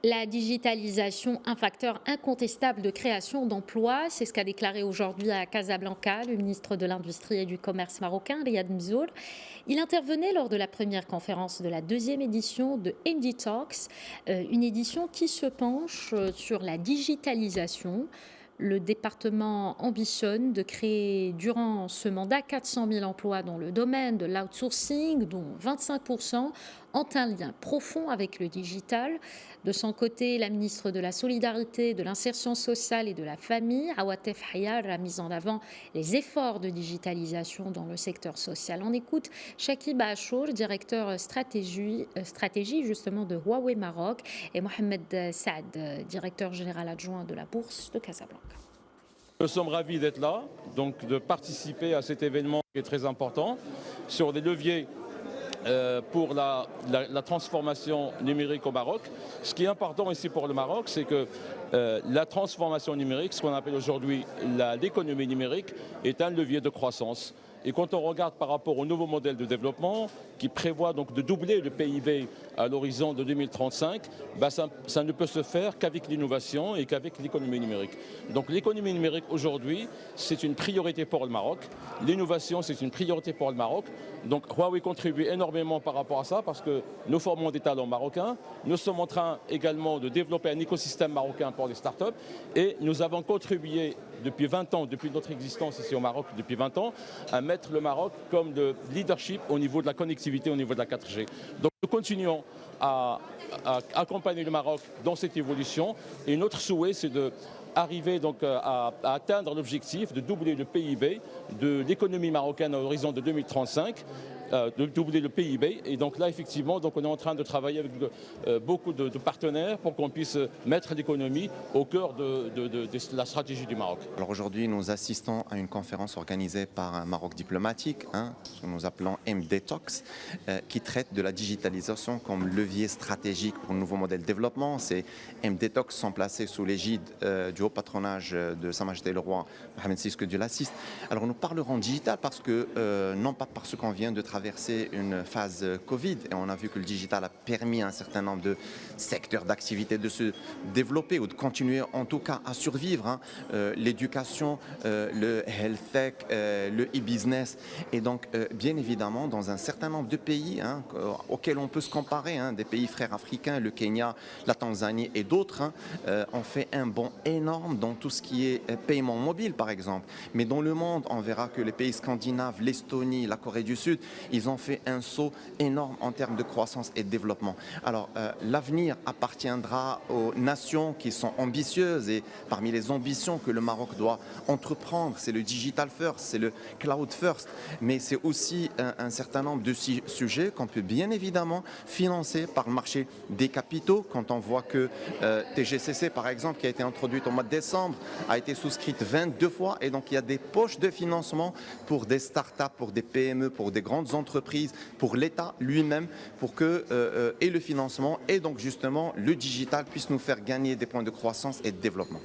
La digitalisation, un facteur incontestable de création d'emplois, c'est ce qu'a déclaré aujourd'hui à Casablanca le ministre de l'Industrie et du Commerce marocain, Riyad Mzour. Il intervenait lors de la première conférence de la deuxième édition de MD Talks, une édition qui se penche sur la digitalisation. Le département ambitionne de créer durant ce mandat 400 000 emplois dans le domaine de l'outsourcing, dont 25% ont un lien profond avec le digital. De son côté, la ministre de la Solidarité, de l'Insertion sociale et de la Famille, Awatef Hayar, a mis en avant les efforts de digitalisation dans le secteur social. On écoute Shakib Achour, directeur stratégie justement de Huawei Maroc, et Mohamed Saad, directeur général adjoint de la Bourse de Casablanca. Nous sommes ravis d'être là, donc de participer à cet événement qui est très important sur des leviers pour la transformation numérique au Maroc. Ce qui est important ici pour le Maroc, c'est que la transformation numérique, ce qu'on appelle aujourd'hui l'économie numérique, est un levier de croissance. Et quand on regarde par rapport au nouveau modèle de développement qui prévoit donc de doubler le PIB à l'horizon de 2035, ça ne peut se faire qu'avec l'innovation et qu'avec l'économie numérique. Donc l'économie numérique aujourd'hui, c'est une priorité pour le Maroc. L'innovation, c'est une priorité pour le Maroc. Donc Huawei contribue énormément par rapport à ça parce que nous formons des talents marocains. Nous sommes en train également de développer un écosystème marocain pour les startups et nous avons contribué depuis 20 ans, depuis notre existence ici au Maroc, depuis 20 ans, à mettre le Maroc comme de leadership au niveau de la connectivité, au niveau de la 4G. Donc nous continuons à accompagner le Maroc dans cette évolution et notre souhait c'est d'arriver donc à atteindre l'objectif de doubler le PIB de l'économie marocaine à l'horizon de 2035, de doubler le PIB. Et donc là, effectivement, donc on est en train de travailler avec beaucoup de partenaires pour qu'on puisse mettre l'économie au cœur de la stratégie du Maroc. Alors aujourd'hui, nous assistons à une conférence organisée par un Maroc diplomatique, ce que nous appelons MD Talks, qui traite de la digitalisation comme levier stratégique pour le nouveau modèle de développement. Ces MD Talks sont placés sous l'égide du haut patronage de Sa Majesté le roi Mohamed VI que Dieu l'assiste. Alors nous parlerons digital parce que, non pas parce qu'on vient de traverser une phase Covid et on a vu que le digital a permis à un certain nombre de secteurs d'activité de se développer ou de continuer en tout cas à survivre, l'éducation, le health tech, le e-business et donc bien évidemment dans un certain nombre de pays auxquels on peut se comparer, des pays frères africains, le Kenya, la Tanzanie et d'autres, ont fait un bond énorme dans tout ce qui est paiement mobile par exemple, mais dans le monde on verra que les pays scandinaves, l'Estonie, la Corée du Sud, ils ont fait un saut énorme en termes de croissance et de développement. Alors l'avenir appartiendra aux nations qui sont ambitieuses et parmi les ambitions que le Maroc doit entreprendre, c'est le digital first, c'est le cloud first, mais c'est aussi un certain nombre de sujets qu'on peut bien évidemment financer par le marché des capitaux. Quand on voit que TGCC par exemple, qui a été introduite au mois de décembre, a été souscrite 22 fois et donc il y a des poches de financement pour des startups, pour des PME, pour des grandes entreprises, pour l'État lui-même, pour que et le financement et donc justement le digital puisse nous faire gagner des points de croissance et de développement.